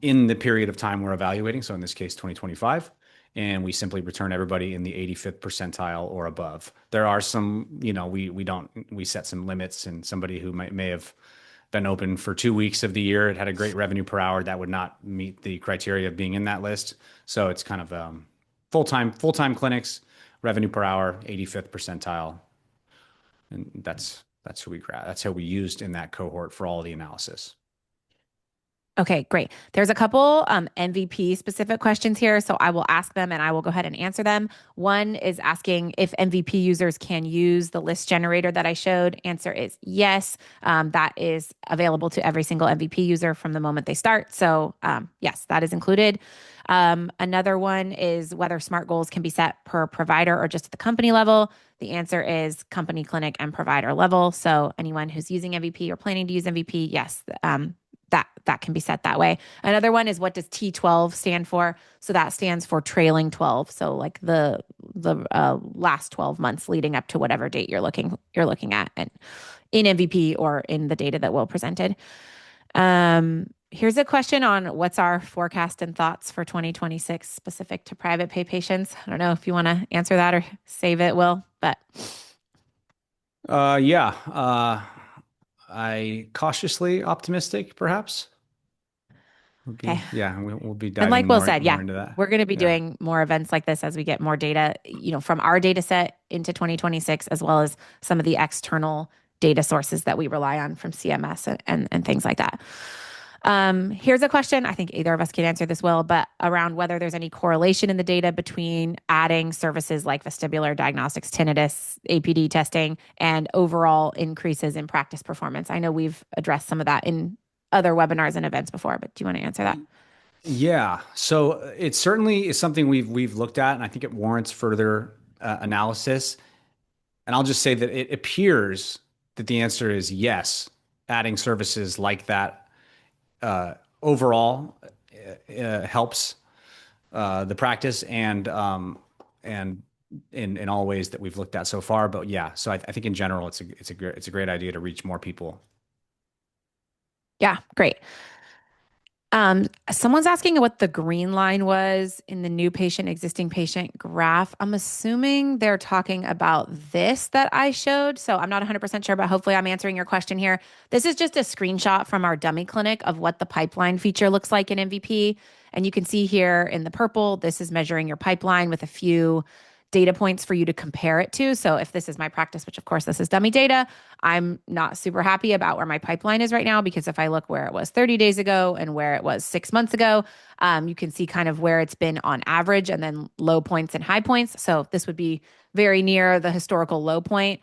in the period of time we're evaluating. So in this case, 2025, and we simply return everybody in the 85th percentile or above. There are some, we set some limits, and somebody who may have been open for 2 weeks of the year, it had a great revenue per hour, that would not meet the criteria of being in that list. So it's kind of full-time clinics, revenue per hour, 85th percentile, and that's who we grab. That's how we used in that cohort for all of the analysis. Okay, great. There's a couple MVP specific questions here, so I will ask them and I will go ahead and answer them. One is asking if MVP users can use the list generator that I showed. Answer is yes. That is available to every single MVP user from the moment they start. So yes, that is included. Another one is whether SMART goals can be set per provider or just at the company level. The answer is company, clinic, and provider level. So anyone who's using MVP or planning to use MVP, yes, that can be set that way. Another one is what does T12 stand for? So that stands for trailing 12. So like the last 12 months leading up to whatever date you're looking at, and in MVP or in the data that Will presented. Here's a question on what's our forecast and thoughts for 2026 specific to private pay patients. I don't know if you want to answer that or save it, Will, but Yeah. I cautiously optimistic, perhaps. okay. Yeah, we'll be And diving like Will more said, more yeah, into that. we're going to be Yeah. doing more events like this as we get more data, from our data set into 2026, as well as some of the external data sources that we rely on from CMS and things like that. Here's a question. I think either of us can answer this, Will, but around whether there's any correlation in the data between adding services like vestibular diagnostics, tinnitus, APD testing, and overall increases in practice performance. I know we've addressed some of that in other webinars and events before, but do you want to answer that? Yeah. So it certainly is something we've looked at, and I think it warrants further analysis. And I'll just say that it appears that the answer is yes. Adding services like that overall helps the practice and in all ways that we've looked at so far. But yeah, so I think in general, it's a great idea to reach more people. Yeah, great. Someone's asking what the green line was in the new patient, existing patient graph. I'm assuming they're talking about this that I showed. So I'm not 100% sure, but hopefully I'm answering your question here. This is just a screenshot from our dummy clinic of what the pipeline feature looks like in MVP. And you can see here in the purple, this is measuring your pipeline with a few data points for you to compare it to. So if this is my practice, which of course this is dummy data, I'm not super happy about where my pipeline is right now because if I look where it was 30 days ago and where it was 6 months ago, you can see kind of where it's been on average and then low points and high points. So this would be very near the historical low point.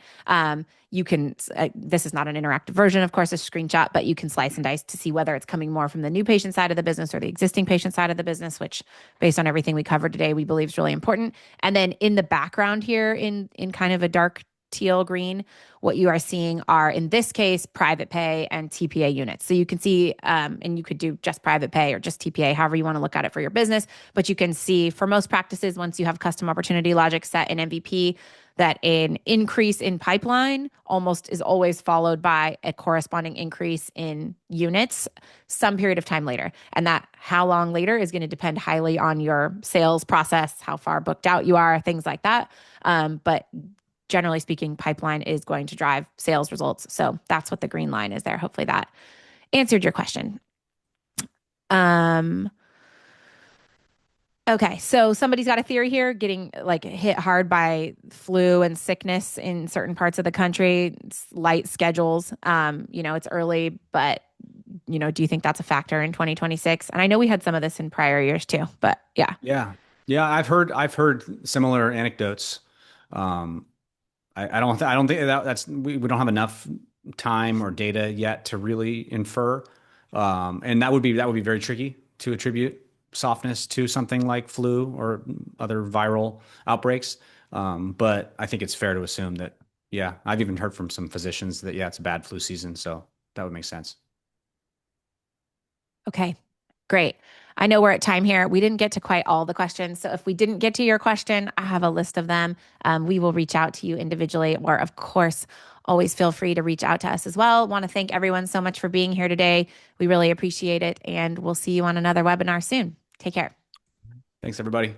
You can, this is not an interactive version, of course, a screenshot, but you can slice and dice to see whether it's coming more from the new patient side of the business or the existing patient side of the business, which based on everything we covered today, we believe is really important. And then in the background here in kind of a dark teal green, what you are seeing are, in this case, private pay and TPA units. So you can see, and you could do just private pay or just TPA, however you want to look at it for your business. But you can see for most practices, once you have custom opportunity logic set in MVP, that an increase in pipeline almost is always followed by a corresponding increase in units some period of time later. And that how long later is going to depend highly on your sales process, how far booked out you are, things like that. But generally speaking, pipeline is going to drive sales results. So that's what the green line is there. Hopefully that answered your question. Um, Okay, so somebody's got a theory here, getting like hit hard by flu and sickness in certain parts of the country, light schedules. It's early, but do you think that's a factor in 2026? And I know we had some of this in prior years too, but yeah. Yeah. Yeah, I've heard similar anecdotes. Um, I don't think that's we don't have enough time or data yet to really infer. And that would be very tricky to attribute softness to something like flu or other viral outbreaks. But I think it's fair to assume that, yeah, I've even heard from some physicians that, yeah, it's a bad flu season. So that would make sense. Okay, great. I know we're at time here. We didn't get to quite all the questions. So if we didn't get to your question, I have a list of them. We will reach out to you individually, or of course, always feel free to reach out to us as well. Want to thank everyone so much for being here today. We really appreciate it. And we'll see you on another webinar soon. Take care. Thanks, everybody.